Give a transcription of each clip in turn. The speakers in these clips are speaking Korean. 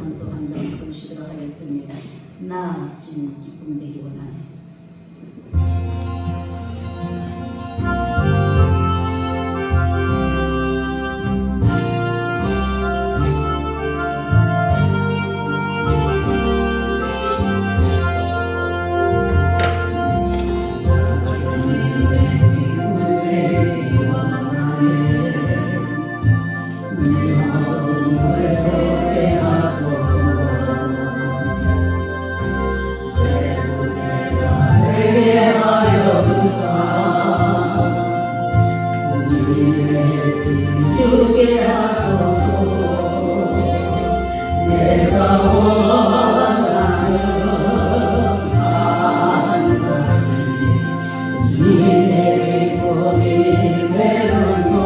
찬송 한 장 부르시도록 하겠습니다. 나 주님 기쁨 되기 원하네. 주게 하소서. 내가 원하는 한 가지 네 본이 되는 것.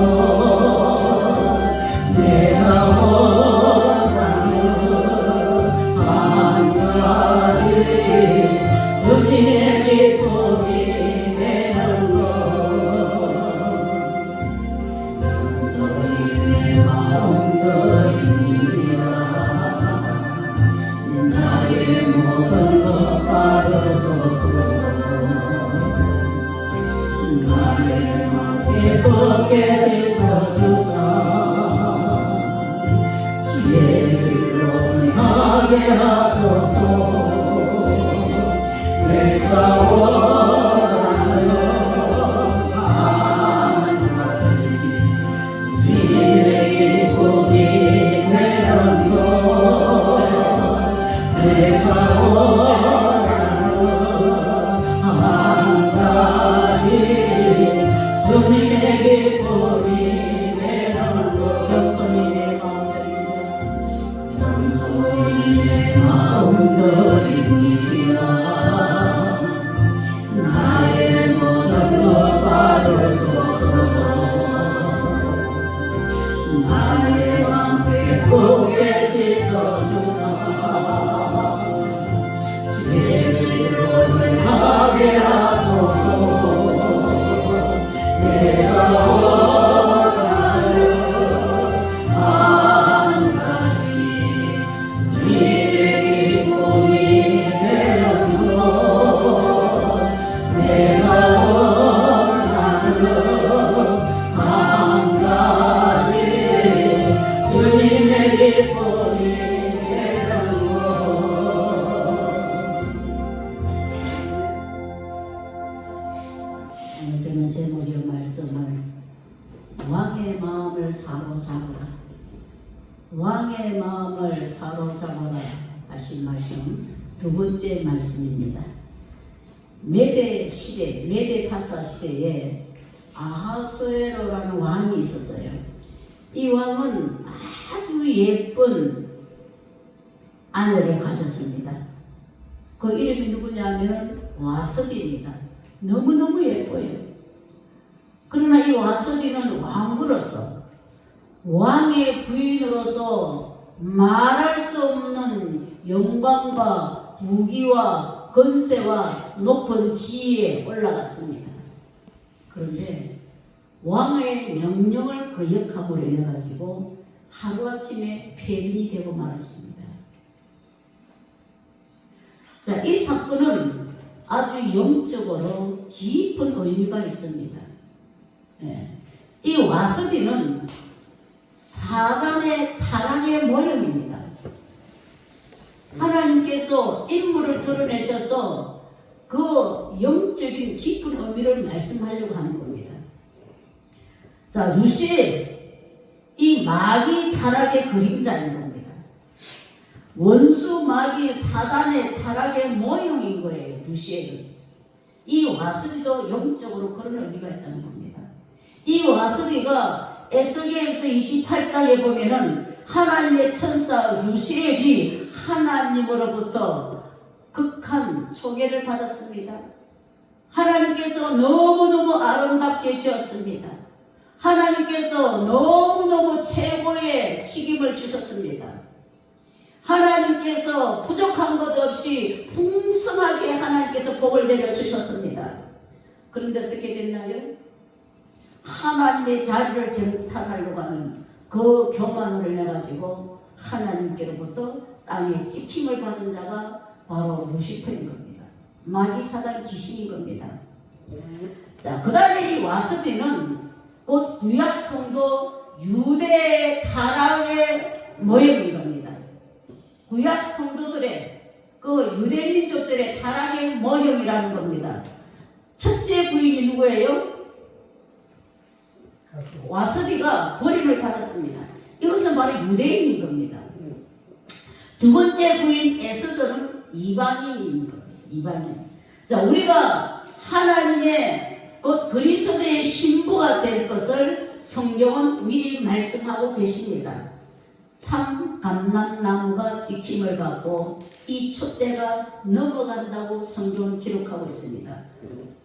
내가 원하는 한 가지 주님의 기쁨이 되는 것. 내 마음들이니라. 나의 모든 것 받으소서. 나의 맘에 굳게 씻어주사. 주의 길로 가게 하소서. 내가 원하는 한 가지 주님의 기쁨이 되는 것. 내가 원하는 한 가지 주님의 기쁨이 되는 것. 겸손히 내 마음들입니다. 겸손히 내 마음들입니다. 나의 모든 것 받으소서. 나의 맘에 굳게 씻어주사. 주의 길로 가게 하소서. 내가 원하는 한 가지 주님의 기쁨이 되는 것. 내가 원하는 한 가지 주님의 기쁨이 되는 것. 오늘 저는 제목의 말씀을 왕의 마음을 사로잡으라, 왕의 마음을 사로잡아라 하신 말씀 두 번째 말씀입니다. 메대 시대, 메대 파사 시대에 아하수에로라는 왕이 있었어요. 이 왕은 아주 예쁜 아내를 가졌습니다. 그 이름이 누구냐면 와서디입니다. 너무너무 예뻐요. 그러나 이 와서디는 왕으로서, 왕의 부인으로서 말할 수 없는 영광과 부귀와 건세와 높은 지위에 올라갔습니다. 그런데 왕의 명령을 거역함으로 인해 가지고 하루아침에 폐빈이 되고 말았습니다. 자, 이 사건은 아주 영적으로 깊은 의미가 있습니다. 이 와서디는 사단의 타락의 모형입니다. 하나님께서 인물을 드러내셔서 그 영적인 깊은 의미를 말씀하려고 하는 겁니다. 자, 루시엘, 이 마귀 타락의 그림자인 겁니다. 원수 마귀 사단의 타락의 모형인 거예요, 루시엘은. 이 와서디도 영적으로 그런 의미가 있다는 겁니다. 이 와서디가 에스겔서 28장에 보면은 하나님의 천사 루시엘이 하나님으로부터 극한 초계를 받았습니다. 하나님께서 너무너무 아름답게 지었습니다. 하나님께서 너무너무 최고의 책임을 주셨습니다. 하나님께서 부족한 것 없이 풍성하게 하나님께서 복을 내려주셨습니다. 그런데 어떻게 됐나요? 하나님의 자리를 정탈하려고 하는 그 교만으로 인해 가지고 하나님께로부터 안에 찍힘을 받은 자가 바로 루시퍼인 겁니다. 마귀 사단 귀신인 겁니다. 자, 그 다음에 이 와스비는 곧 구약 성도 유대 타락의 모형인 겁니다. 구약 성도들의 그 유대 민족들의 타락의 모형이라는 겁니다. 첫째 부인이 누구예요? 와스비가 버림을 받았습니다. 이것은 바로 유대인인 겁니다. 두 번째 부인 에스더는 이방인인 겁니다. 이방인. 자, 우리가 하나님의 곧 그리스도의 신부가 될 것을 성경은 미리 말씀하고 계십니다. 참 감람나무가 지킴을 받고 이 촛대가 넘어간다고 성경은 기록하고 있습니다.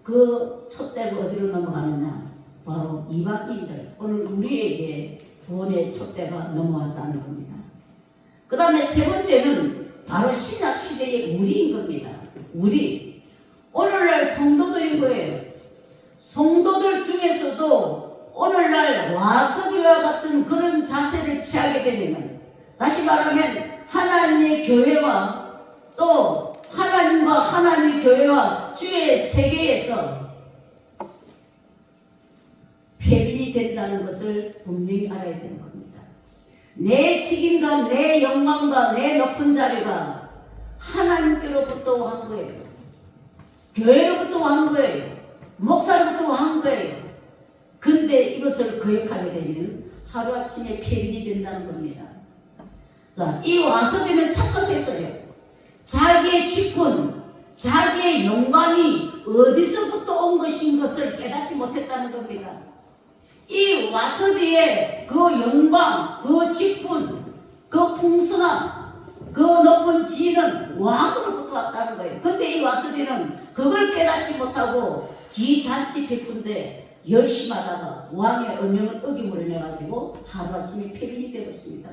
그 촛대가 어디로 넘어가느냐? 바로 이방인들, 오늘 우리에게 구원의 촛대가 넘어왔다는 겁니다. 그 다음에 세 번째는 바로 신약시대의 우리인 겁니다. 우리. 오늘날 성도들인 거예요. 성도들 중에서도 오늘날 와서디와 같은 그런 자세를 취하게 되면, 다시 말하면 하나님의 교회와 또 하나님과 하나님의 교회와 주의 세계에서 폐빈이 된다는 것을 분명히 알아야 되는 겁니다. 내 직임과 내 영광과 내 높은 자리가 하나님께로부터 온 거예요. 교회로부터 온 거예요. 목사로부터 온 거예요. 근데 이것을 거역하게 되면 하루아침에 폐빈이 된다는 겁니다. 자, 이 와서되면 착각했어요. 자기의 기쁨, 자기의 영광이 어디서부터 온 것인 것을 깨닫지 못했다는 겁니다. 이 와서디의 그 영광, 그 직분, 그 풍성함, 그 높은 지위는 왕으로부터 왔다는 거예요. 근데 이 와서디는 그걸 깨닫지 못하고 지 잔치 베푼데 열심하다가 왕의 엄명을 어김으로 인해가지고 하루아침에 폐빈이 되었습니다.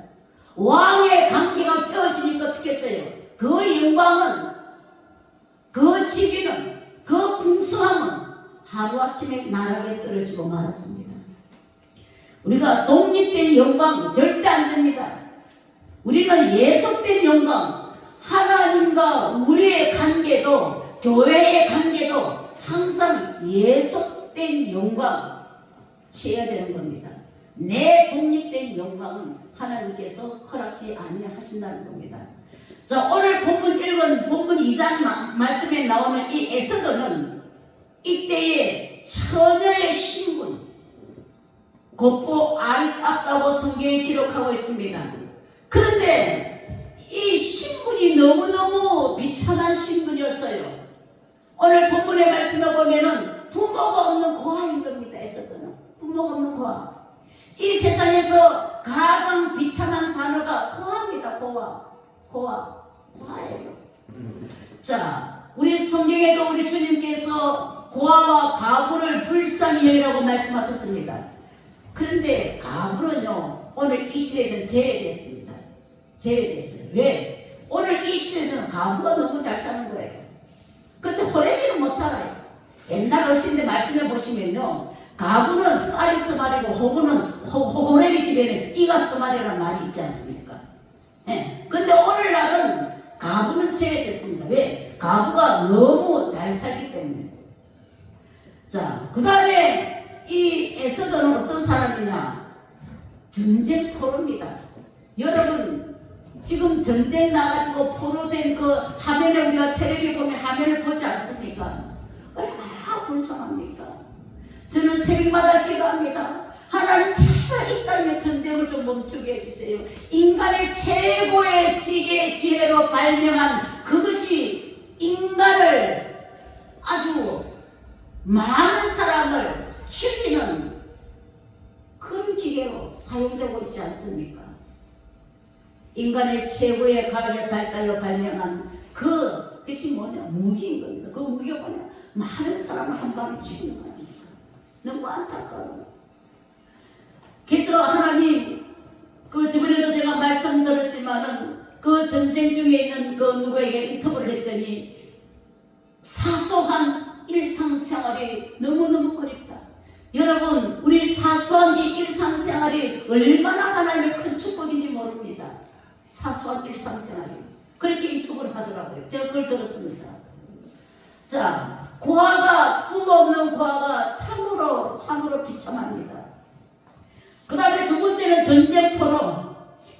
왕의 관계가 깨어지니까 어떻게 했어요? 그 영광은, 그 지위는, 그 풍성함은 하루아침에 나락에 떨어지고 말았습니다. 우리가 독립된 영광 절대 안 됩니다. 우리는 예속된 영광, 하나님과 우리의 관계도, 교회의 관계도 항상 예속된 영광 취해야 되는 겁니다. 내 독립된 영광은 하나님께서 허락지 아니하신다는 겁니다. 자, 오늘 본문 읽은 본문 2장 말씀에 나오는 이 에스더는 이때의 처녀의 신분, 곱고 아름답다고 성경에 기록하고 있습니다. 그런데 이 신분이 너무너무 비참한 신분이었어요. 오늘 본문의 말씀을 보면은 부모가 없는 고아인 겁니다. 에스더는 부모가 없는 고아. 이 세상에서 가장 비참한 단어가 고아입니다. 고아예요. 자, 우리 성경에도 우리 주님께서 고아와 가부를 불쌍히 여기라고 말씀하셨습니다. 그런데 가부는요, 오늘 이 시대는 제외됐습니다. 제외됐어요. 왜? 오늘 이 시대는 가부가 너무 잘 사는 거예요. 근데 호레비는 못 살아요. 옛날 어르신들 말씀해 보시면요, 가부는 쌀이 서말이고 호레비 집에는 이가 서말이라는 말이 있지 않습니까? 예. 근데 오늘날은 가부는 제외됐습니다. 왜? 가부가 너무 잘 살기 때문에. 자, 그 다음에 이 에스더는 어떤 사람이냐? 전쟁 포로입니다. 여러분, 지금 전쟁 나가지고 포로된 그 화면에 우리가 텔레비 보면 화면을 보지 않습니까? 얼마나 불쌍합니까? 저는 새벽마다 기도합니다. 하나님 제발 이 땅에 전쟁을 좀 멈추게 해주세요. 인간의 최고의 지혜로 발명한 그것이 인간을 아주 많은 사람을 죽이는 그런 기계로 사용되고 있지 않습니까? 인간의 최고의 과학의 발달로 발명한 그것이 뭐냐? 무기인 겁니다. 그 무기가 뭐냐? 많은 사람을 한 방에 죽이는 거 아닙니까? 너무 안타까워요. 그래서 하나님, 그 저번에도 제가 말씀드렸지만은 그 전쟁 중에 있는 그 누구에게 인터뷰를 했더니 사소한 일상생활이 너무너무 그립다. 여러분, 우리 사소한 이 일상생활이 얼마나 하나님의 큰 축복인지 모릅니다. 사소한 일상생활이에요. 그렇게 인터뷰를 하더라고요. 제가 그걸 들었습니다. 자, 고아가, 부모 없는 고아가 참으로 비참합니다. 그 다음에 두 번째는 전쟁포로.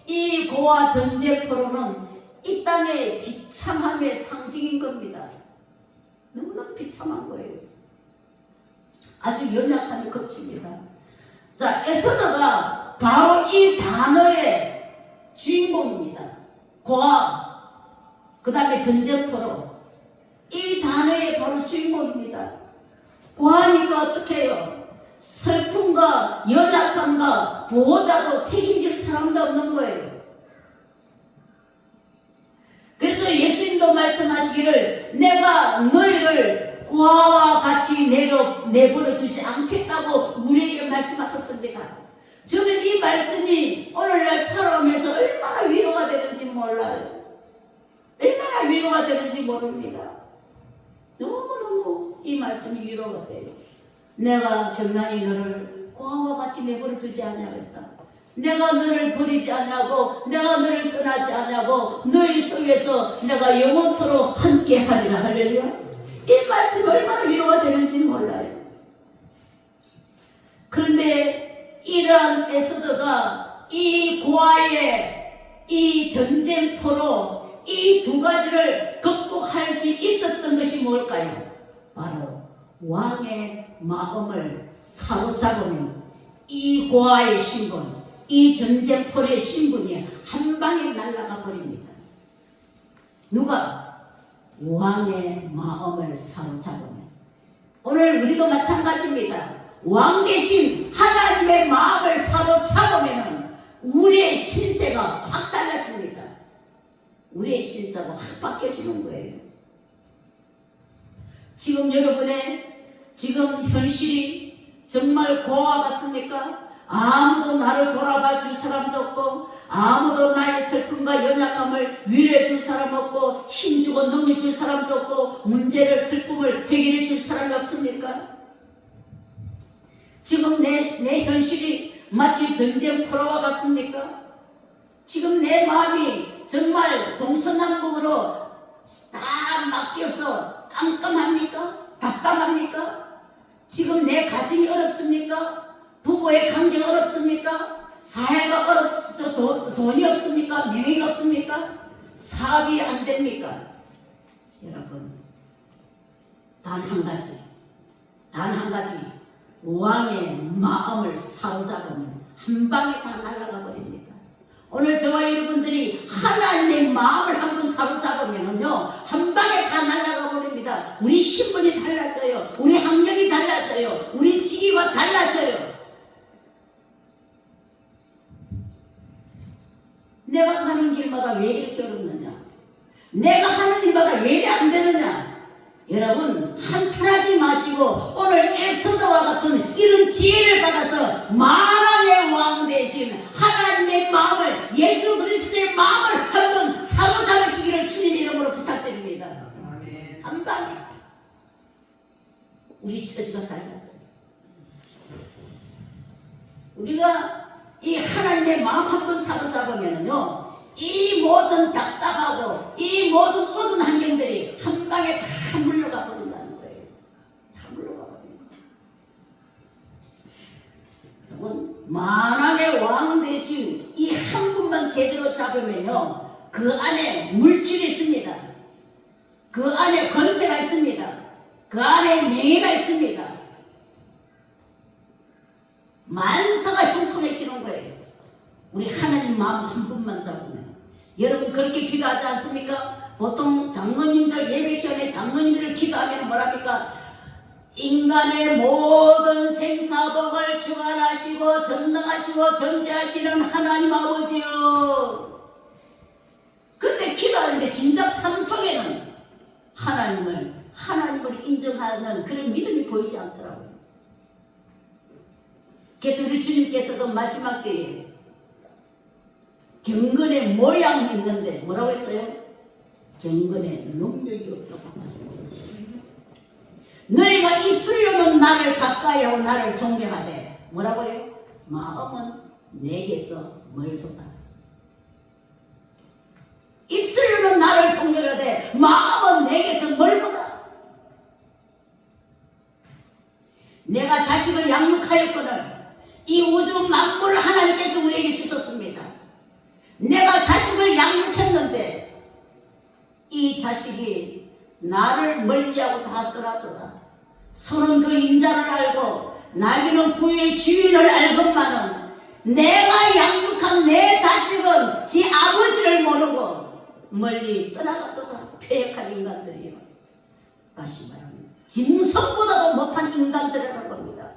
이 고아 전쟁포로는 이 땅의 비참함의 상징인 겁니다. 너무너무 비참한 거예요. 아주 연약함이 걷힙니다. 자, 에서더가 바로 이 단어의 주인공입니다. 고아, 그 다음에 전쟁포로. 이 단어의 바로 주인공입니다. 고아니까 어떻게 해요? 슬픔과 연약함과 보호자도 책임질 사람도 없는 거예요. 그래서 예수님도 말씀하시기를 내가 너희를 고아와 같이 내버려 두지 않겠다고 우리에게 말씀하셨습니다. 저는 이 말씀이 오늘날 살아오면서 얼마나 위로가 되는지 몰라요. 얼마나 위로가 되는지 모릅니다. 너무너무 이 말씀이 위로가 돼요. 내가 경란히 너를 고아와 같이 내버려 두지 않냐겠다. 내가 너를 버리지 않냐고, 내가 너를 떠나지 않냐고, 너희 속에서 내가 영원토록 함께 하리라. 할렐루야. 이 말씀이 얼마나 위로가 되는지 몰라요. 그런데 이러한 에스더가 이 고아의 이 전쟁포로 이 두 가지를 극복할 수 있었던 것이 뭘까요? 바로 왕의 마음을 사로잡으면 이 고아의 신분, 이 전쟁포로의 신분이 한 방에 날아가 버립니다. 누가? 왕의 마음을 사로잡으면. 오늘 우리도 마찬가지입니다. 왕 대신 하나님의 마음을 사로잡으면 우리의 신세가 확 달라집니다. 우리의 신세가 확 바뀌어지는 거예요. 지금 여러분의 지금 현실이 정말 고아 같습니까? 아무도 나를 돌아봐 줄 사람도 없고, 아무도 나의 슬픔과 연약함을 위로해 줄 사람 없고, 힘주고 능력 줄 사람도 없고, 문제를 슬픔을 해결해 줄 사람이 없습니까? 지금 내 현실이 마치 전쟁포로와 같습니까? 지금 내 마음이 정말 동서남북으로 다 맡겨서 깜깜합니까? 답답합니까? 지금 내 가정이 어렵습니까? 부부의 관계가 어렵습니까? 사회가 어렵습니까? 돈이 없습니까? 명예가 없습니까? 사업이 안 됩니까? 여러분, 단 한 가지 왕의 마음을 사로잡으면 한 방에 다 날아가 버립니다. 오늘 저와 여러분들이 하나님의 마음을 한번 사로잡으면요, 한 방에 다 날아가 버립니다. 우리 신분이 달라져요. 우리 환경이 달라져요. 우리 직위가 달라져요. 내가 가는 길마다 왜 이렇게 어렵느냐? 내가 하는 일마다 왜 이렇게 안 되느냐? 여러분, 한탄하지 마시고 오늘 에스더와 같은 이런 지혜를 받아서 만왕의 왕 대신 하나님의 마음을, 예수 그리스도의 마음을 한번 사로잡으시기를 주님의 이름으로 부탁드립니다. 한 방에 우리 처지가 달라져요. 우리가 이 하나님의 마음 한번 사로잡으면요, 이 모든 답답하고 이 모든 어두운 환경들이 한 방에 다 물러가 버린다는 거예요. 다 물러가 버리는 거예요. 여러분, 만왕의 왕 대신 이 한 분만 제대로 잡으면요, 그 안에 물질이 있습니다. 그 안에 권세가 있습니다. 그 안에 명예가 있습니다. 만사가 형통해지는 거예요. 우리 하나님 마음 한 분만 잡으면. 여러분, 그렇게 기도하지 않습니까? 보통 장로님들, 예배 시간에 장로님들을 기도하면 뭐랍니까? 인간의 모든 생사복을 주관하시고 전능하시고 존재하시는 하나님 아버지요. 근데 기도하는데 진작 삶 속에는 하나님을 인정하는 그런 믿음이 보이지 않더라고요. 그래서 우리 주님께서도 마지막 때에 경건의 모양이 있는데 뭐라고 했어요? 경건의 능력이 없다고 말씀하셨어요. 너희가 입술로는 나를 가까이하고 나를 존경하되 뭐라고요? 마음은 내게서 멀도다. 입술로는 나를 존경하되 마음은 내게서 멀구나. 내가 자식을 양육하였거늘 이 우주 만물을 하나님께서 우리에게 주셨습니다. 내가 자식을 양육했는데 이 자식이 나를 멀리하고 닿았더라도다. 손은 그 인자를 알고 나귀는 그의 주인을 알건만은 내가 양육한 내 자식은 지 아버지를 모르고 멀리 떠나갔다가 폐역한 인간들이요. 다시 말하면 짐승보다도 못한 인간들이라는 겁니다.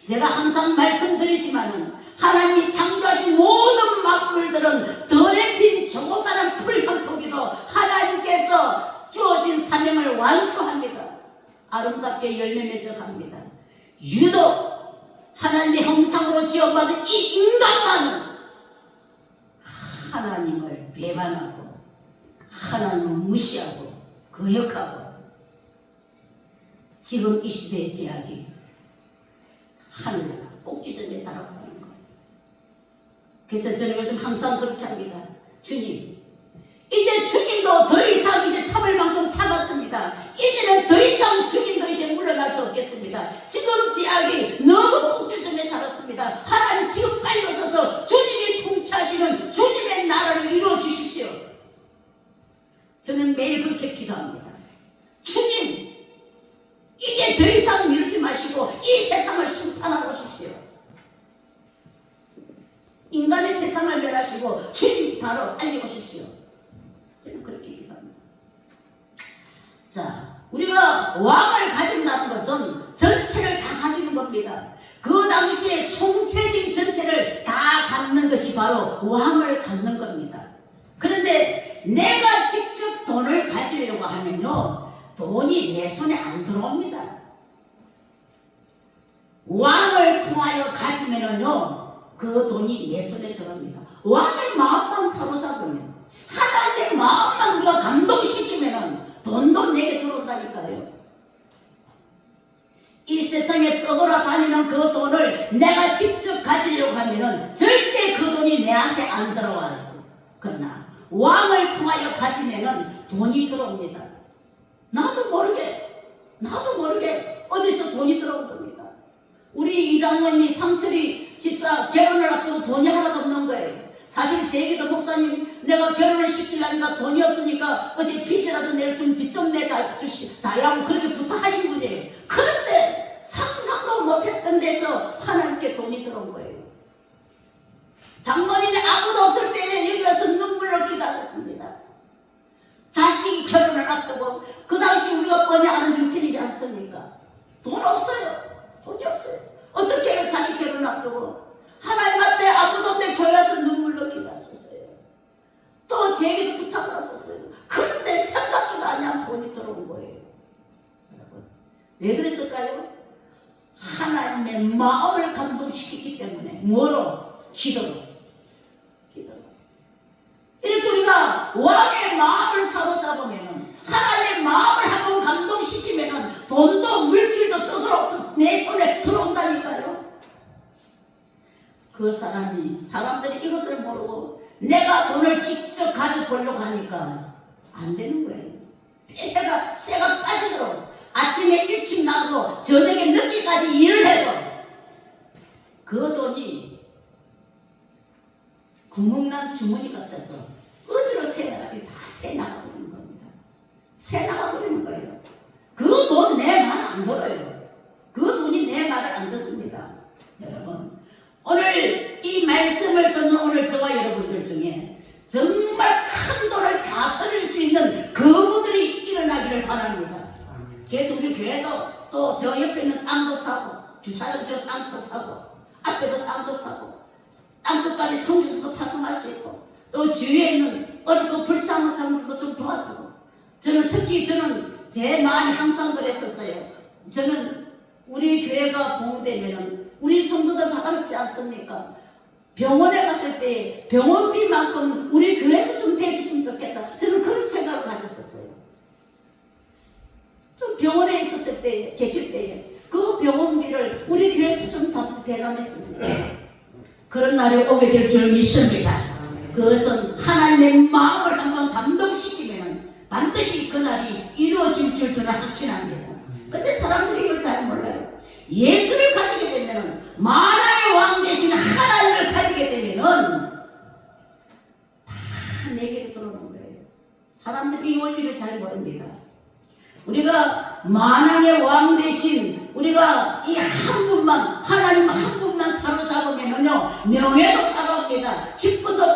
제가 항상 말씀드리지만은 하나님이 창조하신 모든 만물들은 덜에 핀 조그마한 풀 한 포기도 하나님께서 주어진 사명을 완수합니다. 아름답게 열매 맺어 갑니다. 유독 하나님의 형상으로 지어받은 이 인간만은 하나님을 배반하고 하나님을 무시하고 거역하고 지금 이 시대의 제약이 하늘나라 꼭지점에 달았다는 거예요. 그래서 저는 요즘 항상 그렇게 합니다. 주님, 이제 주님도 더 이상 이제 참을 만큼 참았습니다. 이제는 더 이상 주님도 이제 물러날 수 없겠습니다. 지금 제약이 너무 꼭지점에 달았습니다. 하나님 지금 빨리 오셔서 주님이 통치하시는 주님의 나라를 이루어 주십시오. 저는 매일 그렇게 기도합니다. 주님, 이제 더 이상 미루지 마시고 이 세상을 심판하러 오십시오. 인간의 세상을 멸하시고 주님 바로 빨리 오십시오. 저는 그렇게 기도합니다. 자, 우리가 왕을 가진다는 것은 전체를 다 가지는 겁니다. 그 당시에 총체적인 전체를 다 갖는 것이 바로 왕을 갖는 겁니다. 그런데 내가 직접 돈을 가지려고 하면요, 돈이 내 손에 안 들어옵니다. 왕을 통하여 가지면은요, 그 돈이 내 손에 들어옵니다. 왕의 마음만 사로잡으면, 하나님의 마음만 우리가 감동시키면은 돈도 내게 들어온다니까요. 이 세상에 떠돌아다니는 그 돈을 내가 직접 가지려고 하면은 절대 그 돈이 내한테 안 들어와요. 그러나 왕을 통하여 가지면은 돈이 들어옵니다. 나도 모르게 어디서 돈이 들어온 겁니다. 우리 이장로님이 상철이 집사 결혼을 앞두고 돈이 하나도 없는 거예요. 사실 제 얘기도 목사님, 내가 결혼을 시키려니까 돈이 없으니까 어제 빚이라도 낼수면 빚 좀 내달라고 그렇게 부탁하신 분이에요. 그런데 상상도 못했던 데서 하나님께 돈이 들어온 거예요. 장모님이 아무도 없을 때 여기 와서 눈물을 기다렸습니다. 자식이 결혼을 앞두고, 그 당시 우리가 뻔히 아는 형편이지 않습니까? 돈 없어요. 돈이 없어요. 어떻게 해요? 자식 결혼을 앞두고. 하나님 앞에 아무도 없는 교회 와서 눈물로 기다렸었어요. 또 제게도 부탁을 했었어요. 그런데 생각지도 않으면 돈이 들어온 거예요. 여러분, 왜 그랬을까요? 하나님의 마음을 감동시켰기 때문에. 뭐로? 기도로. 이렇게 우리가 왕의 마음을 사로잡으면은, 하나님의 마음을 한번 감동시키면은 돈도 물질도 떠들어 내 손에 들어온다니까요. 그 사람들이 이것을 모르고 내가 돈을 직접 가져보려고 하니까 안 되는 거예요. 쇠가 빠지도록 아침에 일찍 나고 저녁에 늦게까지 일을 해도 그 돈이 구멍난 주머니 같아서 어디로 새나가게 다 새나가버리는 겁니다. 새나가버리는 거예요. 그 돈 내 말 안 들어요. 그 돈이 내 말을 안 듣습니다. 여러분, 오늘 이 말씀을 듣는 오늘 저와 여러분들 중에 정말 큰 돈을 다 벌일 수 있는 그분들이 일어나기를 바랍니다. 그래서 우리 교회도 또 저 옆에 있는 땅도 사고, 주차장 저 땅도 사고, 앞에도 땅도 사고, 땅끝까지 성지서도 파송할 수 있고, 또 주위에 있는 어렵고 불쌍한 사람들도 좀 도와주고. 특히 제 마음이 항상 그랬었어요. 저는 우리 교회가 봉되면은 우리 성도들 다 어렵지 않습니까? 병원에 갔을 때 병원비만큼은 우리 교회에서 좀 대주시면 좋겠다. 저는 그런 생각을 가졌었어요. 좀 병원에 있었을 때, 계실 때에 그 병원비를 우리 교회에서 좀 대담했습니다. 그런 날이 오게 될 줄 믿습니다. 그것은 하나님의 마음을 한번 감동 반드시 그날이 이루어질 줄 저는 확신합니다. 근데 사람들이 이걸 잘 몰라요. 예수를 가지게 되면은, 만왕의 왕 대신 하나님을 가지게 되면은 다 내게로 들어오는 거예요. 사람들이 이 원리를 잘 모릅니다. 우리가 만왕의 왕 대신 우리가 이 한 분만, 하나님 한 분만 사로잡으면은요, 명예도 따라옵니다. 직분도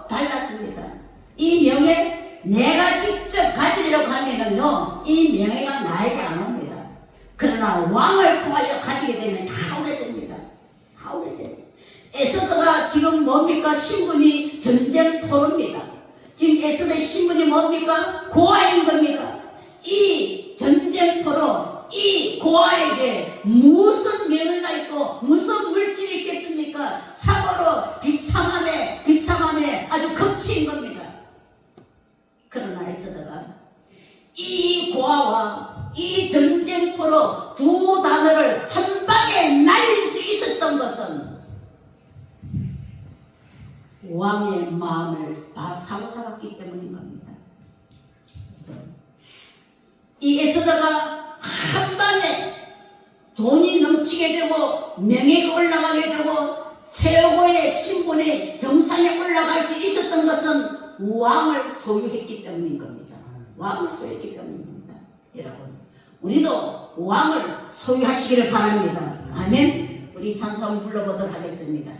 달라집니다. 이 명예, 내가 직접 가지려고 하면은요, 이 명예가 나에게 안 옵니다. 그러나 왕을 통하여 가지게 되면 다 오게 됩니다. 다 오게 돼요. 에스더가 지금 뭡니까? 신분이 전쟁 포로입니다. 지금 에스더의 신분이 뭡니까? 고아인 겁니다. 이 전쟁포로 이 고아에게 무슨 명예가 있고 무슨 물질이 있겠습니까? 참으로 비참함에 아주 극치인 겁니다. 그러나 에스더가 이 고아와 이 전쟁포로 두 단어를 한 방에 날릴 수 있었던 것은 왕의 마음을 사로잡았기 때문인 겁니다. 이 에스더가 한 방에 돈이 넘치게 되고 명예가 올라가게 되고 최고의 신분의 정상에 올라갈 수 있었던 것은 왕을 소유했기 때문인 겁니다. 왕을 소유했기 때문입니다. 여러분, 우리도 왕을 소유하시기를 바랍니다. 아멘. 우리 찬송 불러보도록 하겠습니다.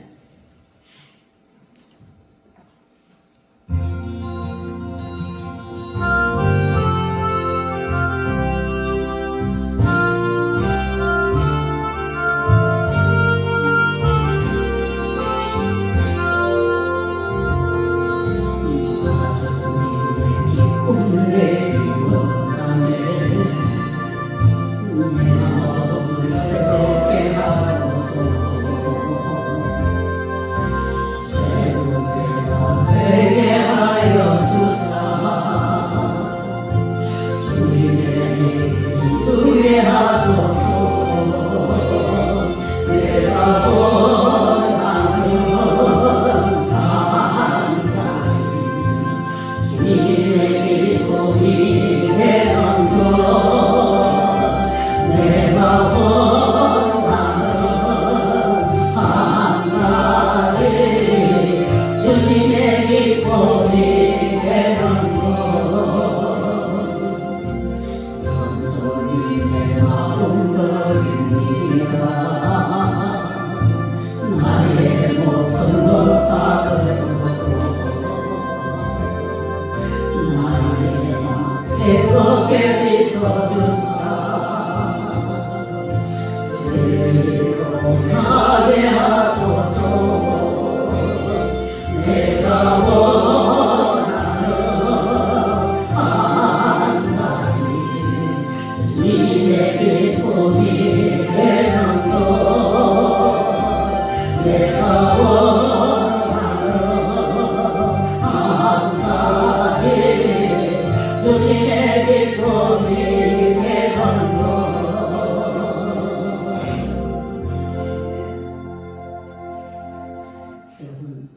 여러분,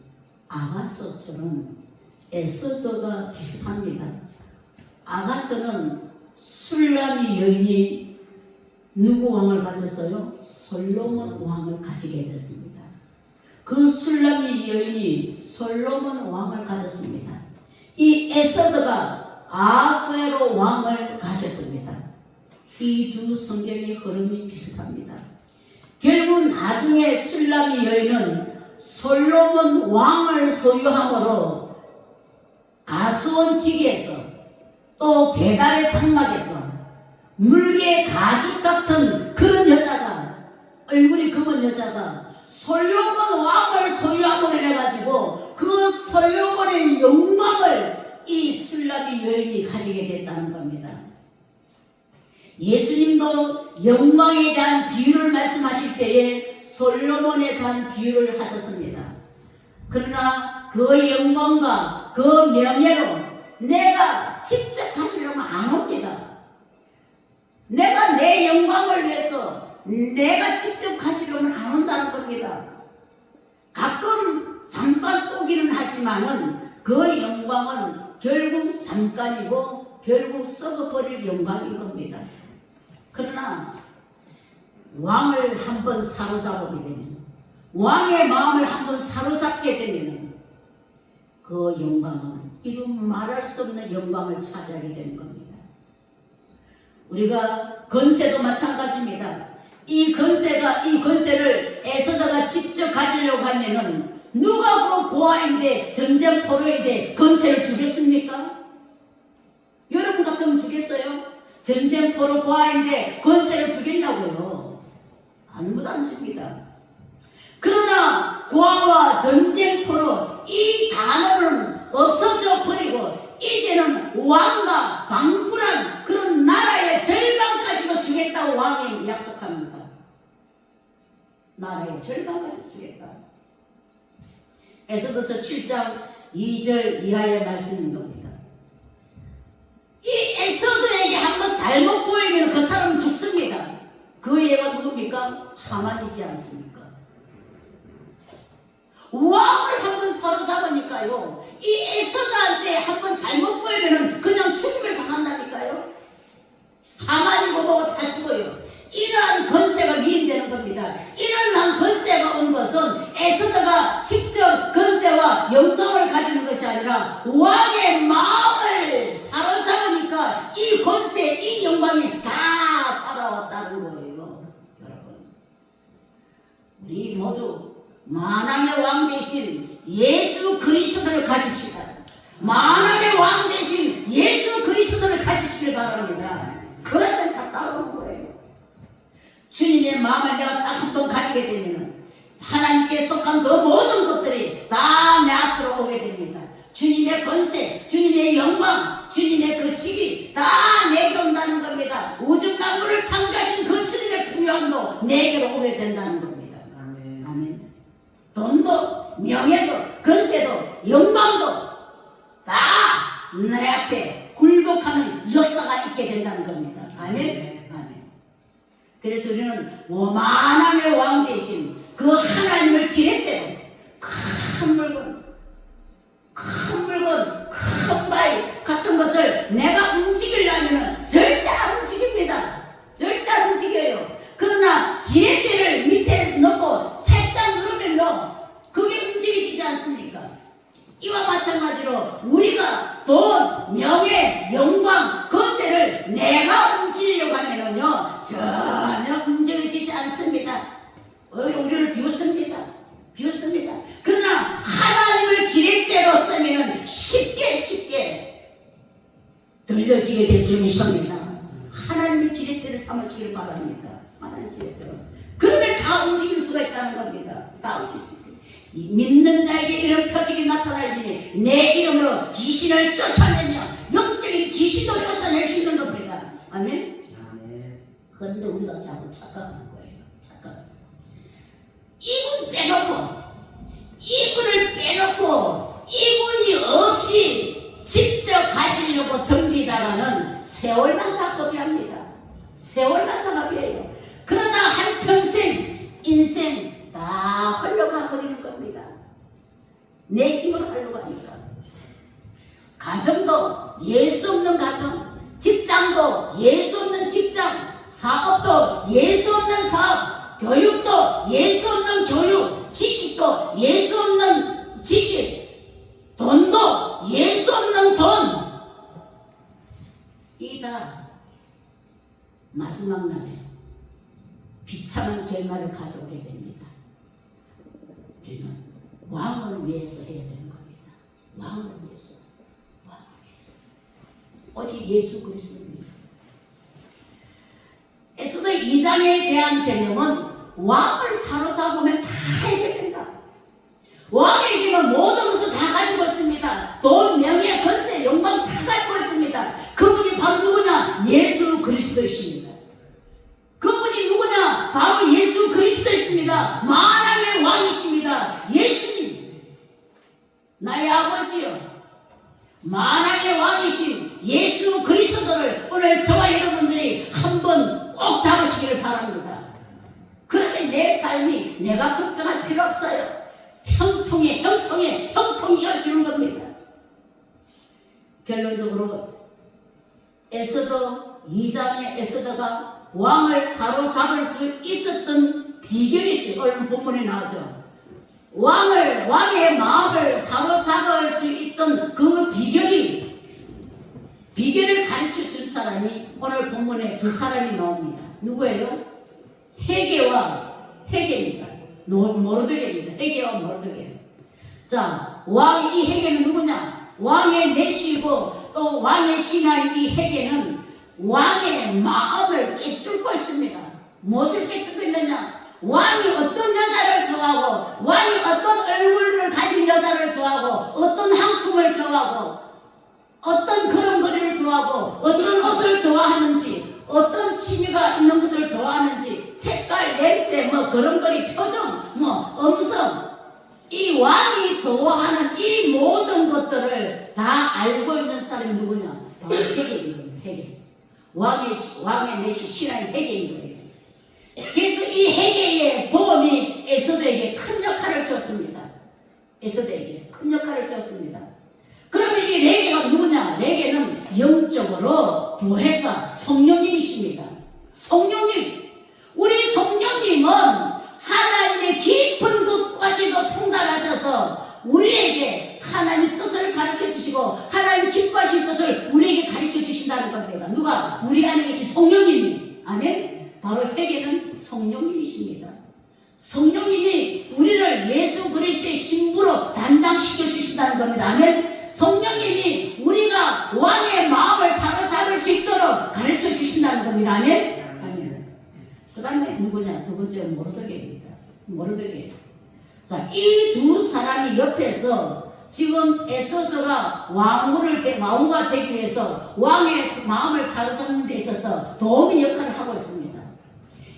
아가서처럼 에스더가 비슷합니다. 아가서는 술람이 여인이 누구 왕을 가졌어요? 솔로몬 왕을 가지게 됐습니다. 그 술람이 여인이 솔로몬 왕을 가졌습니다. 이 에스더가 아수에로 왕을 가졌습니다. 이 두 성경의 흐름이 비슷합니다. 결국 나중에 술람이 여인은 솔로몬 왕을 소유함으로 가수원직에서 또 계달의 장막에서 물개 가죽 같은 그런 여자가, 얼굴이 검은 여자가 솔로몬 왕을 소유함으로 해가지고 그 솔로몬의 영광을 이 술람이 여인이 가지게 됐다는 겁니다. 예수님도 영광에 대한 비유를 말씀하실 때에 솔로몬에 대한 비유를 하셨습니다. 그러나 그 영광과 그 명예로 내가 직접 가지려면 안 옵니다. 내가 내 영광을 위해서 내가 직접 가지려면 안 온다는 겁니다. 가끔 잠깐 오기는 하지만은 그 영광은 결국 잠깐이고 결국 썩어버릴 영광인 겁니다. 그러나 왕을 한번 사로잡게 되면, 왕의 마음을 한번 사로잡게 되면 그 영광은 이루 말할 수 없는 영광을 차지하게 되는 겁니다. 우리가 건세도 마찬가지입니다. 이 건세를 에서다가 직접 가지려고 하면은 누가 그 고아인데 전쟁포로인데 건세를 주겠습니까? 여러분 같으면 주겠어요? 전쟁포로 고아인데 건세를 주겠냐고요? 아무도 안 줍니다. 그러나 고아와 전쟁포로 이 단어는 없어져 버리고 이제는 왕과 방불한 그런 나라의 절반까지도 주겠다고 왕이 약속합니다. 나라의 절반까지 주겠다. 에스더서 7장 2절 이하의 말씀인 겁니다. 이 에스더에게 한번 잘못 보이면 그 사람은 죽습니다. 그 얘가 누굽니까? 하만이지 않습니까? 왕을 한번 사로잡으니까요, 이 에스더한테 한번 잘못 보이면 그냥 죽임을 당한다니까요. 하만이고 뭐고 다 죽어요. 이러한 건세가 위임되는 겁니다. 이러한 건세가 온 것은 에스더가 직접 건세와 영광을 가지는 것이 아니라 왕의 마음을 사로잡으니까 이 건세, 이 영광이 다 따라왔다는 거예요. 여러분, 우리 모두 만왕의 왕 대신 예수 그리스도를 가집시다. 만왕의 왕 대신 예수 그리스도를 가지시길 바랍니다. 그러면 다 따라오는 거예요. 주님의 마음을 내가 딱 한 번 가지게 되면 하나님께 속한 그 모든 것들이 다 내 앞으로 오게 됩니다. 주님의 권세, 주님의 영광, 주님의 그 직위 다 내게 온다는 겁니다. 우주 만물을 창조하신 그 주님의 부양도 내게로 오게 된다는 겁니다. 아멘. 아멘. 돈도 명예도 권세도 영광도 다 내 앞에 굴복하는 역사가 있게 된다는 겁니다. 아멘. 아멘. 그래서 우리는 만왕의 왕 대신 그 하나님을 지렛대로 큰 물건, 큰 바위 같은 것을 내가 움직이려면 절대 안 움직입니다. 절대 안 움직여요. 그러나 지렛대를 밑에 놓고 살짝 누르면요, 그게 움직이지 않습니까? 이와 마찬가지로 우리가 돈, 명예, 영광, 권세를 내가 움직이려고 하면은요, 전혀 움직이지 않습니다. 오히려 우리를 비웃습니다. 그러나 하나님을 지렛대로 쓰면은 쉽게 들려지게 될 줄 믿습니다. 하나님의 지렛대를 삼으시길 바랍니다. 하나님의 지렛대로. 그러면 다 움직일 수가 있다는 겁니다. 다 움직일 수 있다. 믿는 자에게 이런 표적이 나타날지니 내 이름으로 귀신을 쫓아내며 영적인 귀신도 쫓아낼 수 있는 겁니다. 아멘? 그런데 우리가 자꾸 착각하는 거예요. 착각. 이분을 빼놓고 이분이 없이 직접 가시려고 덤비다가는 세월만 닭겁이합니다. 세월만 닭겁이에요. 그러다 한평생 인생 다 흘러가 버리는 겁니다. 내 힘으로 하려고 하니까. 가정도 예수 없는 가정, 직장도 예수 없는 직장, 사업도 예수 없는 사업, 교육도 예수 없는 교육, 지식도 예수 없는 지식, 돈도 예수 없는 돈. 이다 마지막 날에 비참한 결말을 가져오게 됩니다. 우리는 왕을 위해서 해야 되는 겁니다. 왕을 위해서. 오직 예수 그리스도를 위해서. 에스더 2장에 대한 개념은 왕을 사로잡으면 다 해결된다. 왕에게는 모든 것을 다 가지고 있습니다. 돈, 명예, 권세, 영광 다 가지고 있습니다. 그분이 바로 누구냐? 예수 그리스도이십니다. 그분이 누구냐? 바로 예수 그리스도이십니다. 만왕의 왕이십니다. 예수님, 나의 아버지요, 만왕의 왕이신 예수 그리스도를 오늘 저와 여러분들이 한번 꼭 잡으시기를 바랍니다. 그러면 내 삶이 내가 걱정할 필요 없어요. 형통이 이어지는 겁니다. 결론적으로 에스더 2장의 에스더가 왕을 사로잡을 수 있었던 비결이 있어요. 오늘 본문에 나오죠. 왕의 마음을 사로잡을 수 있던 그 비결을 가르쳐 준 사람이 오늘 본문에 두 사람이 나옵니다. 누구예요? 헤게와 헤게입니다. 모르드게입니다. 헤게와 모르드게. 자, 이 헤게는 누구냐? 왕의 내시고 또 왕의 신하인 이 헤게는 왕의 마음을 깨뚫고 있습니다. 무엇을 깨뚫고 있느냐? 왕이 어떤 여자를 좋아하고, 왕이 어떤 얼굴을 가진 여자를 좋아하고, 어떤 상품을 좋아하고, 어떤 걸음걸이를 좋아하고, 어떤 옷을 좋아하는지, 어떤 취미가 있는 것을 좋아하는지, 색깔, 냄새, 걸음걸이, 표정, 음성, 이 왕이 좋아하는 이 모든 것들을 다 알고 있는 사람이 누구냐? 바로 헤게인 거예요. 헤게. 왕의 내시 신하인 헤게인 거예요. 그래서 이 헤게의 도움이 에스더에게 큰 역할을 주었습니다. 에스더에게 큰 역할을 주었습니다. 그러면 이 레게가 누구냐? 레게는 영적으로 보혜사 성령님이십니다. 성령님. 우리 성령님은 하나님의 깊은 것까지도 통달하셔서 우리에게 하나님의 뜻을 가르쳐 주시고 하나님 기뻐하신 뜻을 우리에게 가르쳐 주신다는 겁니다. 누가? 우리 안에 계신 성령님이. 아멘. 바로 헤게는 성령님이십니다. 성령님이 우리를 예수 그리스도의 신부로 단장시켜 주신다는 겁니다. 아멘. 성령님이 우리가 왕의 마음을 사로잡을 수 있도록 가르쳐 주신다는 겁니다. 아멘. 아멘. 그 다음에 누구냐? 두 번째 모르드게입니다. 모르드게. 자, 이 두 사람이 옆에서 지금 에스더가 왕후가 되기 위해서 왕의 마음을 사로잡는 데 있어서 도움의 역할을 하고 있습니다.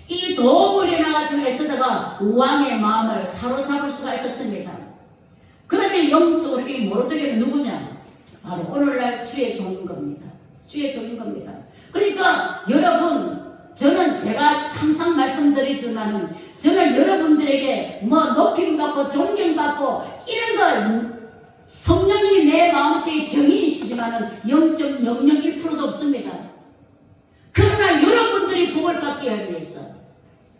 이 도움을 해놔가지고 에스더가 왕의 마음을 사로잡을 수가 있었습니다. 그런데 영적으로 이 모르드게는 누구냐? 바로 오늘날 주의 종인 겁니다. 주의 종인 겁니다. 그러니까 여러분, 저는 제가 항상 말씀드리지만은 저는 여러분들에게 높임받고 존경받고 이런 거 성령님이 내 마음속에 정인이시지만은 0.001%도 없습니다. 그러나 여러분들이 복을 받기 위해서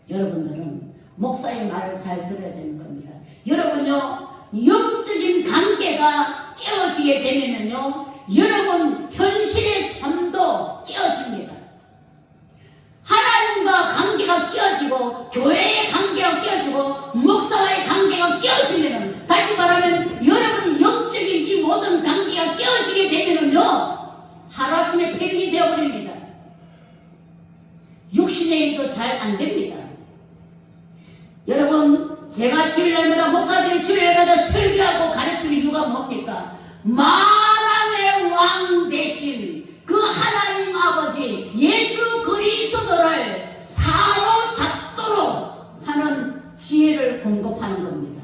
여러분들은 목사의 말을 잘 들어야 되는 겁니다. 여러분요, 영적인 관계가 깨어지게 되면요, 여러분 현실의 삶도 깨어집니다. 하나님과 관계가 깨어지고 교회의 관계가 깨어지고 목사와의 관계가 깨어지면은, 다시 말하면 여러분이 영적인 이 모든 관계가 깨어지게 되면은요, 하루아침에 폐병이 되어버립니다. 육신의 일도 잘 안됩니다. 여러분, 제가 주일날마다 목사들이 주일날마다 설교하고 가르치는 이유가 뭡니까? 만왕의 왕 대신 그 하나님 아버지 예수 그리스도를 사로잡도록 하는 지혜를 공급하는 겁니다.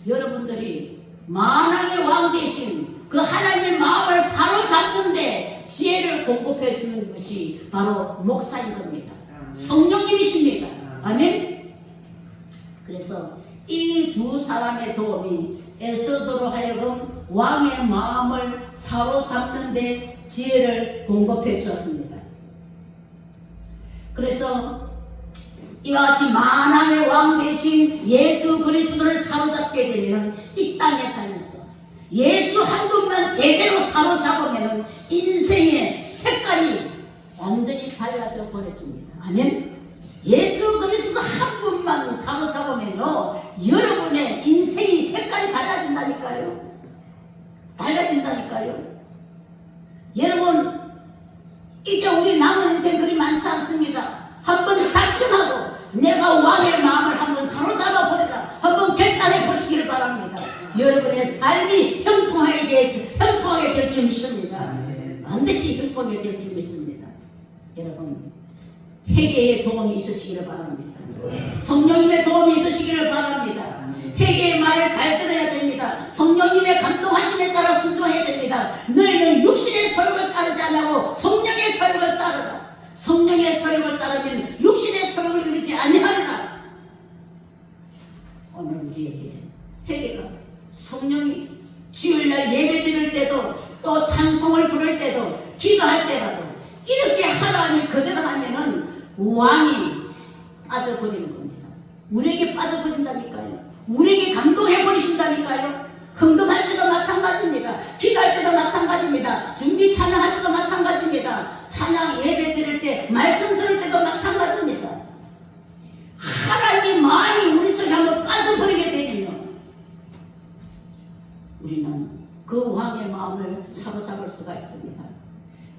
여러분들이 만왕의 왕 대신 그 하나님의 마음을 사로잡는데 지혜를 공급해 주는 것이 바로 목사인 겁니다. 성령님이십니다. 아멘. 그래서 이 두 사람의 도움이 에스더로 하여금 왕의 마음을 사로잡는 데 지혜를 공급해 주었습니다. 그래서 이와 같이 만왕의 왕 대신 예수 그리스도를 사로잡게 되면 이 땅에 살면서 예수 한 분만 제대로 사로잡으면 인생의 색깔이 완전히 달라져 버려집니다. 아멘. 예수 그리스도 한 분만 사로잡으면요, 여러분의 인생의 색깔이 달라진다니까요. 달라진다니까요. 여러분, 이제 우리 남은 인생 그리 많지 않습니다. 한번 작정하고 내가 왕의 마음을 한번 사로잡아 버리라, 한번 결단해 보시기를 바랍니다. 여러분의 삶이 형통하게 될 줄 믿습니다. 반드시 형통하게 될 줄 믿습니다. 여러분, 회개의 도움이 있으시기를 바랍니다. 성령님의 도움이 있으시기를 바랍니다. 회개의 말을 잘 들어야 됩니다. 성령님의 감동하심에 따라 순종해야 됩니다. 너희는 육신의 소욕을 따르지 않냐고 성령의 소욕을 따르라. 성령의 소욕을 따르면 육신의 소욕을 이루지 아니하리라. 오늘 우리에게 회개가, 성령이 주일날 예배 드릴 때도 또 찬송을 부를 때도 기도할 때라도 이렇게 하나님 그대로 하면은 왕이 빠져버리는 겁니다. 우리에게 빠져버린다니까요. 우리에게 감동해 버리신다니까요. 헌금할 때도 마찬가지입니다. 기도할 때도 마찬가지입니다. 준비 찬양할 때도 마찬가지입니다. 찬양 예배 드릴 때 말씀 들을 때도 마찬가지입니다. 하나님 마음이 우리 속에 한번 빠져버리게 되면요, 우리는 그 왕의 마음을 사로잡을 수가 있습니다.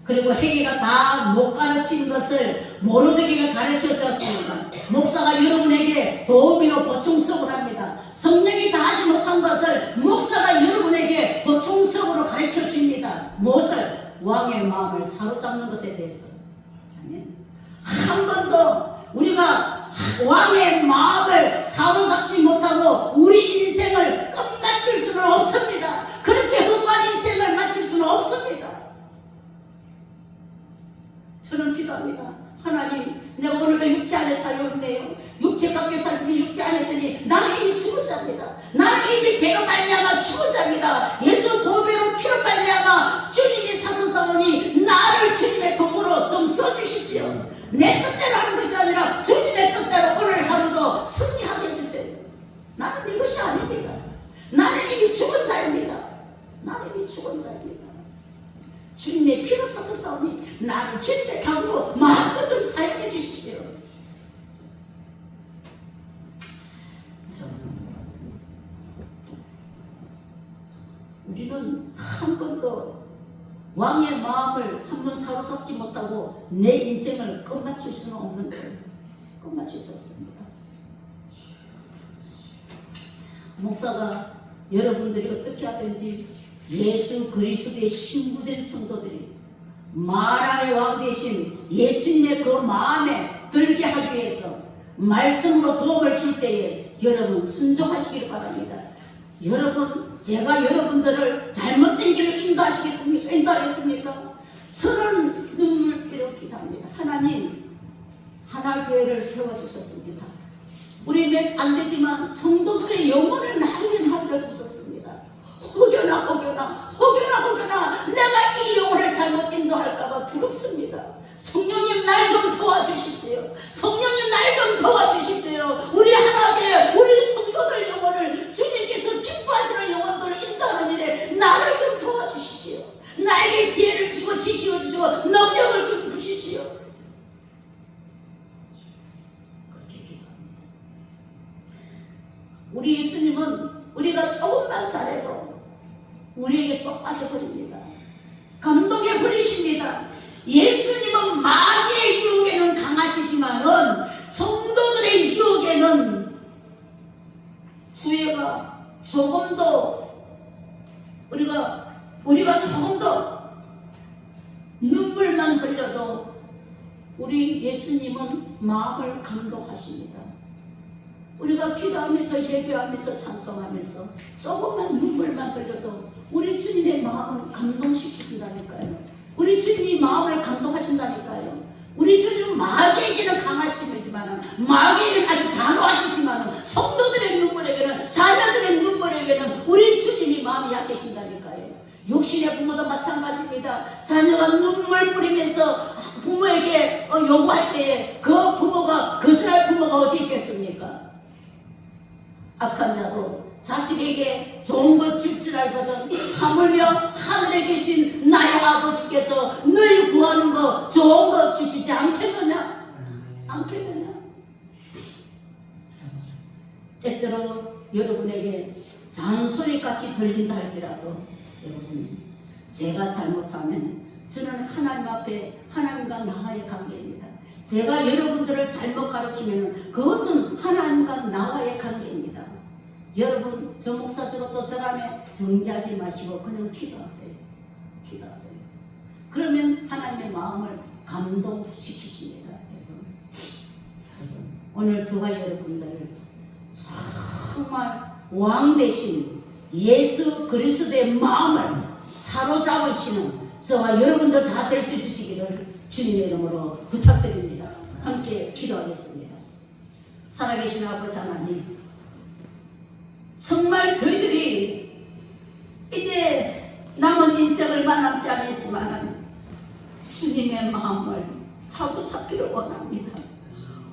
그리고 회개가 다 못 가르친 것을 모르드게가 가르쳐 줬습니다. 목사가 여러분에게 도우미로 보충석을 합니다. 성령이 다 하지 못한 것을 목사가 여러분에게 보충석으로 가르쳐 줍니다. 무엇을? 왕의 마음을 사로잡는 것에 대해서. 한 번도 우리가 왕의 마음을 사로잡지 못하고 우리 인생을 끝마칠 수는 없습니다. 그렇게 험한 인생을 마칠 수는 없습니다. 저는 기도합니다. 하나님, 내가 오늘도 육체 안에 살려오네요. 육체 밖에 살는데 육체 안에 있더니 나는 이미 죽은 자입니다. 나는 이미 죄로 말미암아 죽은 자입니다. 예수 보배로 피로 말미암아 주님이 사소사오니 나를 주님의 도구로 좀 써주십시오. 내 뜻대로 하는 것이 아니라 주님의 뜻대로 오늘 하루도 승리하게 해주세요. 나는 이것이 아닙니다. 나는 이미 죽은 자입니다. 나는 이미 죽은 자입니다. 주님의 피로 사서 싸우니 나를 주님의 탕으로 마음껏 좀 사용해 주십시오. 우리는 한 번도 왕의 마음을 한 번 사로잡지 못하고 내 인생을 끝마칠 수는 없는데, 끝마칠 수 없습니다. 목사가 여러분들이 어떻게 하든지 예수 그리스도의 신부된 성도들이 만왕의 왕 대신 예수님의 그 마음에 들게 하기 위해서 말씀으로 도움을 줄 때에 여러분 순종하시기를 바랍니다. 여러분, 제가 여러분들을 잘못된 길로 인도하겠습니까? 저는 눈물로 기도합니다. 하나님, 하나교회를 세워주셨습니다. 우리 몇 안 되지만 성도들의 영혼을 나에게 맡겨주셨습니다. 혹여나 내가 이 영혼을 잘못 인도할까봐 두렵습니다. 성령님, 날 좀 도와주십시오. 성령님, 날 좀 도와주십시오. 우리 하나님의 우리 성도들 영혼을 주님께서 기뻐하시는 영혼들을 인도하는 일에 나를 좀 도와주십시오. 나에게 지혜를 주고 지시해 주시고 능력을 좀 주십시오. 그렇게 기도합니다. 우리 예수님은 우리가 조금만 잘해도 우리에게 쏙 빠져버립니다. 감동해 버리십니다. 예수님은 마귀의 유혹에는 강하시지만은 성도들의 유혹에는 후회가 조금도 우리가 조금도 눈물만 흘려도 우리 예수님은 마음을 감동하십니다. 우리가 기도하면서 예배하면서 찬송하면서 조금만 눈물만 흘려도 우리 주님의 마음을 감동시키신다니까요. 우리 주님이 마음을 감동하신다니까요. 우리 주님은 마귀에게는 강하시지만 마귀에게는 아주 단호하시지만 성도들의 눈물에게는, 자녀들의 눈물에게는 우리 주님이 마음이 약해진다니까요. 육신의 부모도 마찬가지입니다. 자녀가 눈물 뿌리면서 부모에게 요구할 때에 그 부모가 거절할 부모가 어디 있겠습니까? 악한 자도 자식에게 좋은 것 줄 줄 알거든 하물며 하늘에 계신 나의 아버지께서 늘 구하는 거 좋은 거 주시지 않겠느냐? 않겠느냐? 때때로 여러분에게 잔소리같이 들린다 할지라도 여러분, 제가 잘못하면 저는 하나님 앞에 하나님과 나와의 관계입니다. 제가 여러분들을 잘못 가르치면 그것은 하나님과 나와의 관계입니다. 여러분, 저 목사 저것도 저라면 정지하지 마시고 그냥 기도하세요. 기도하세요. 그러면 하나님의 마음을 감동시키십니다. 여러분, 오늘 저와 여러분들을 정말 왕 대신 예수 그리스도의 마음을 사로잡으시는 저와 여러분들 다 될 수 있으시기를 주님의 이름으로 부탁드립니다. 함께 기도하겠습니다. 살아계신 아버지 하나님, 정말 저희들이 이제 남은 인생 얼마 남지 않았지만 주님의 마음을 사로잡기를 원합니다.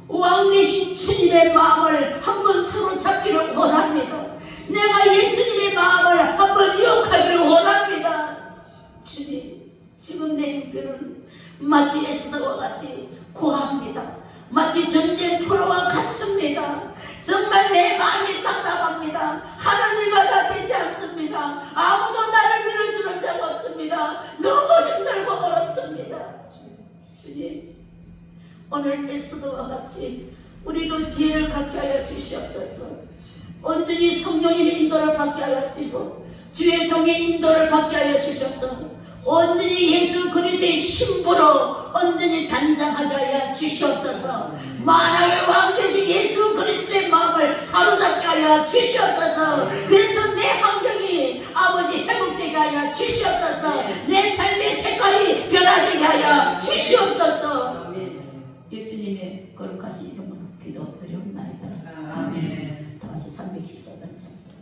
왕 되신 주님의 마음을 한번 사로잡기를 원합니다. 내가 예수님의 마음을 한번 유혹하기를 원합니다. 주님, 지금 내 형편은 마치 에스더와 같이 고합니다. 마치 전쟁 포로와 같습니다. 정말 내 마음이 답답합니다. 하는 일마다 되지 않습니다. 아무도 나를 밀어주는 자가 없습니다. 너무 힘들고 어렵습니다. 주님, 오늘 에스더와 같이 우리도 지혜를 갖게 하여 주시옵소서. 온전히 성령님의 인도를 받게 하여 주시고 주의 종의 인도를 받게 하여 주셔서 온전히 예수 그리스도의 신부로 온전히 단장하게 하여 주시옵소서. 만왕의 왕 되신 예수 그리스도의 마음을 사로잡게 하여 주시옵소서. 그래서 내 환경이 아버지 회복되게 하여 주시옵소서. 내 삶의 색깔이 변화되게 하여 주시옵소서. 예수님의 거룩하신 이름으로 기도드리옵나이다. 아멘. 다 같이 314장 찬송합니다.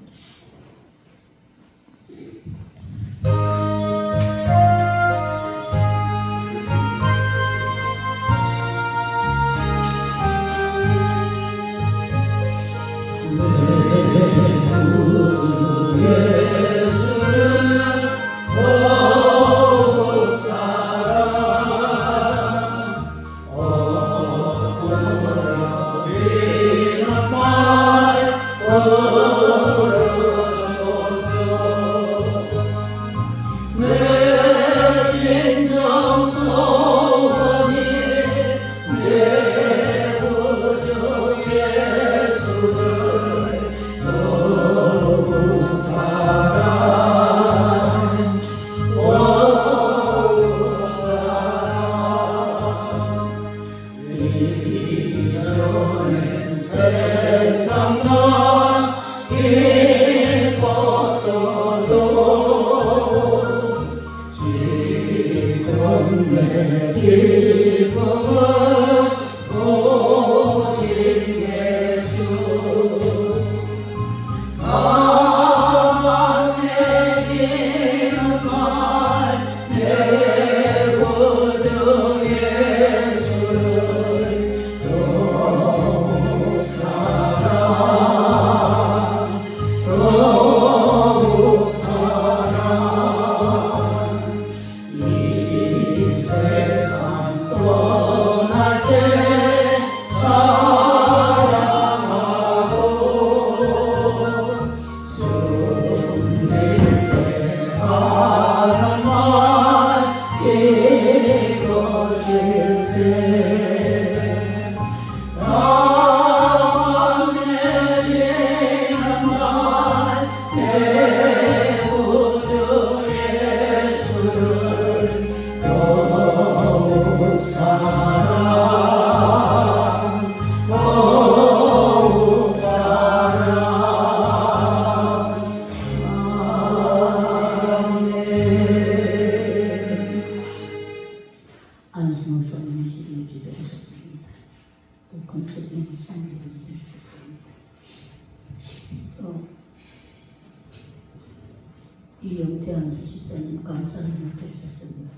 이영태한 수집사님 감사를 드렸습니다.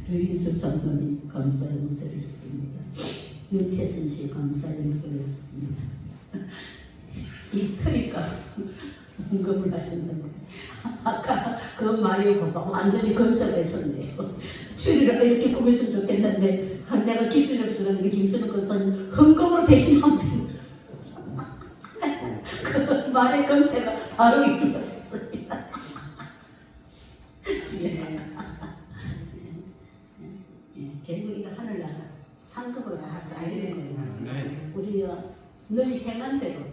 류인수 장로님 감사를 드렸습니다. 윤태선 씨 감사를 드렸습니다. 이틀이니까 언급을 하셨는데 아까 그 말이 보고 완전히 건설가 있었네요. 추리를 이렇게 꾸몄으면 좋겠는데 내가 기술이 없어서 김수는 것은 헌금으로 대신하면 된다. 그 말의 건세가 바로 이루어졌습니다. 개구리가 하늘나라 상급으로 다 쌓이는 거예요. 우리가 너희 행한 대로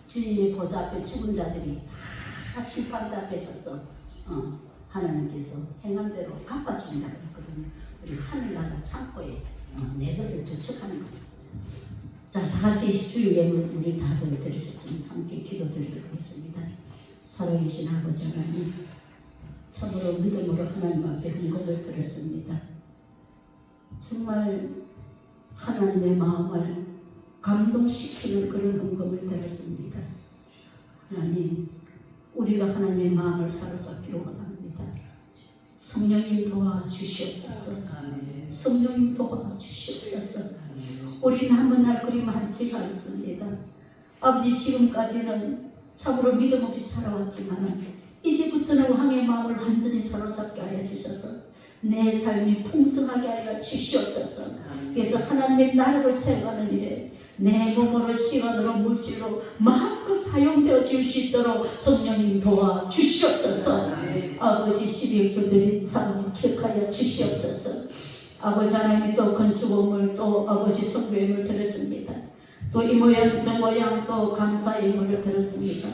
주님의 보좌 앞에 죽은 자들이 다 심판대 앞에 서서 하나님께서 행한 대로 갚아주신다고 했거든요. 우리 하늘나라 창고에 내 것을 저축하는 겁니다. 자, 다시 주일 예물 우리 다들 드리셨습니다. 함께 기도드리겠습니다. 살아계신 아버지 하나님, 참으로 믿음으로 하나님 앞에 헌금을 드렸습니다. 정말 하나님의 마음을 감동시키는 그런 헌금을 드렸습니다. 하나님, 우리가 하나님의 마음을 사로잡기로 원합니다. 성령님 도와주시옵소서. 성령님 도와주시옵소서. 우리는 한번 날 그림 한치가 않습니다. 아버지, 지금까지는 참으로 믿음 없이 살아왔지만 이제부터는 왕의 마음을 완전히 사로잡게 하여 주셔서 내 삶이 풍성하게 하여 주시옵소서. 그래서 하나님의 나라를 세워가는 일에 내 몸으로, 시간으로, 물질로 마음껏 사용되어 줄 수 있도록 성령님 도와주시옵소서. 아버지, 12조 드린 사람 기억하여 주시옵소서. 아버지 하나님, 또 건축원을 또 아버지 선교임을 드렸습니다. 또 이 모양 저 모양 또 감사의 임무를 드렸습니다.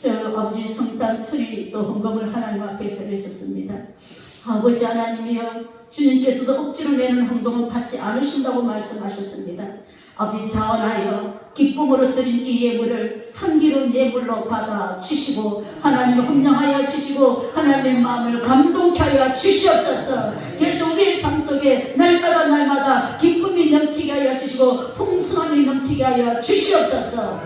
또 아버지 성당 처리 또 헌금을 하나님 앞에 드렸었습니다. 아버지 하나님이여, 주님께서도 억지로 내는 헌금은 받지 않으신다고 말씀하셨습니다. 아버지, 자원하여 기쁨으로 드린 이 예물을 한기로운 예물로 받아 주시고 하나님 헌정하여 주시고 하나님의 마음을 감동케 하여 주시옵소서. 그래서 우리의 삶 속에 날마다 기쁨이 넘치게 하여 주시고 풍성함이 넘치게 하여 주시옵소서.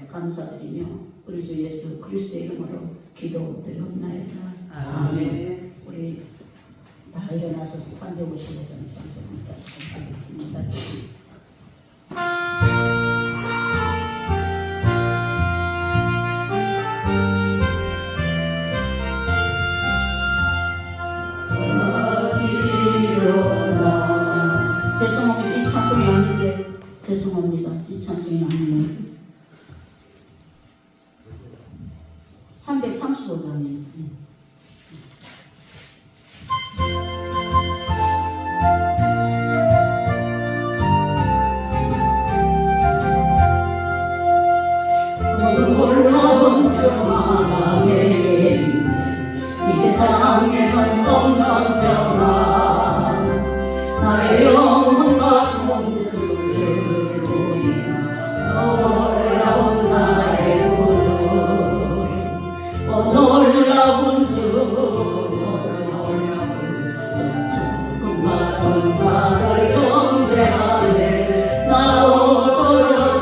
감사드리며 우리 주 예수 그리스도의 이름으로 기도드리옵나이다. 아멘. 우리 다 일어나서 355장 찬송합니다. 하겠습니다. 죄송합니다. 이 찬송이 아닌데 죄송합니다. 이 찬송이 아니에요. 335장이에요. 놀라운 평화가 내게 있네. 이 세상에는 없는 평화. 나의 영혼과 동행으로이나 놀라운 나의 구주. 놀라운 주, 천군과 천사들 경배하네. 나오더라서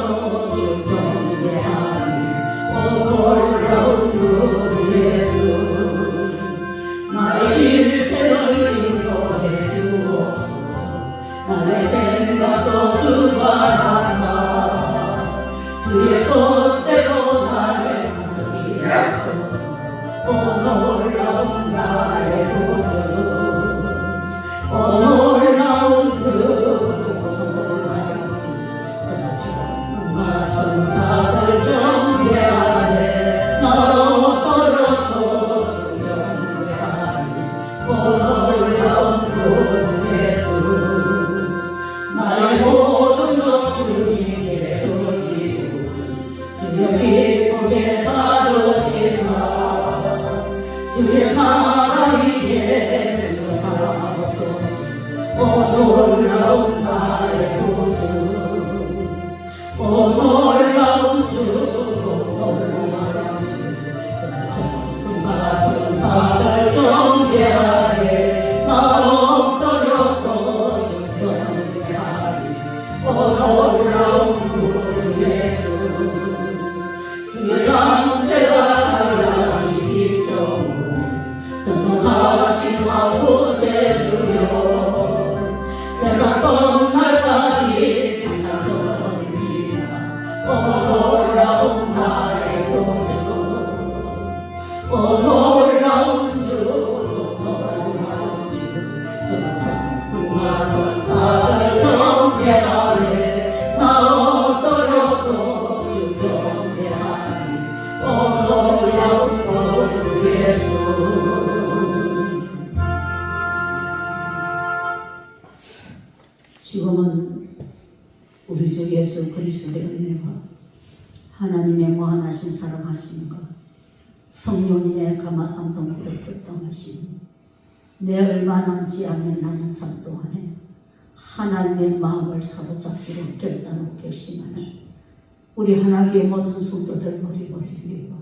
주 경배하니. 놀라운 구주 예수, 나의 길새를 인도해 주옵소서. 나의 생각도 주가 나사 주의 뜻대로 나를 다스리게 하소서. 놀라운 나의 구주, 놀라운 주, 놀라운 주. 천군과 천사들 경배하네. 나로 떨어서 주 경배하니. 놀라운 구주 예수, 나의 모든 것 주님께 드리고 주여 기쁘게 받으시사. 주의 나라 위에 승천하소서. 놀라운 나의 구주, 놀라운 주, 놀라운 주. 천군과 천사들 경배하네. 나 떨어서 주 경배하니. 놀라운 구주 예수, 주의 강체가 찬란히 비춰오네. 전능하신 왕 구세주여, 세상 끝날까지 찬양드립니다. 놀라운 나의 구주, 놀라운 주, 놀라운 주. 천군과 천사들 경배하네. 나 떨어서 주 경배하니. 놀라운 구주 예수. 지금은 우리 주 예수 그리스도의 은혜와 하나님의 무한하신 사랑하심과 성령님의 감동으로 교통하심, 내 얼마 남지 않은 남은 삶 동안에 하나님의 마음을 사로잡기로 결단하고 결심하는 우리 하나님의 모든 성도들 머리머리위와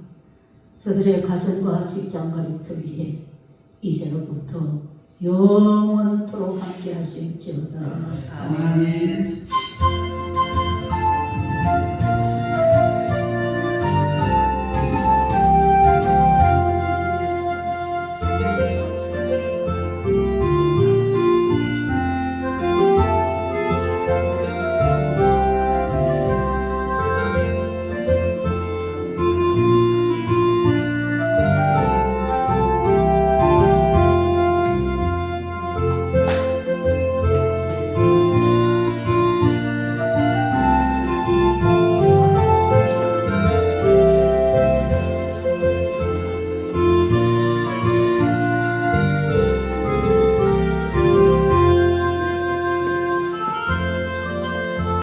저들의 가정과 직장과 일터 위에 이제로부터 영원토록 함께 하실지어다. 아멘.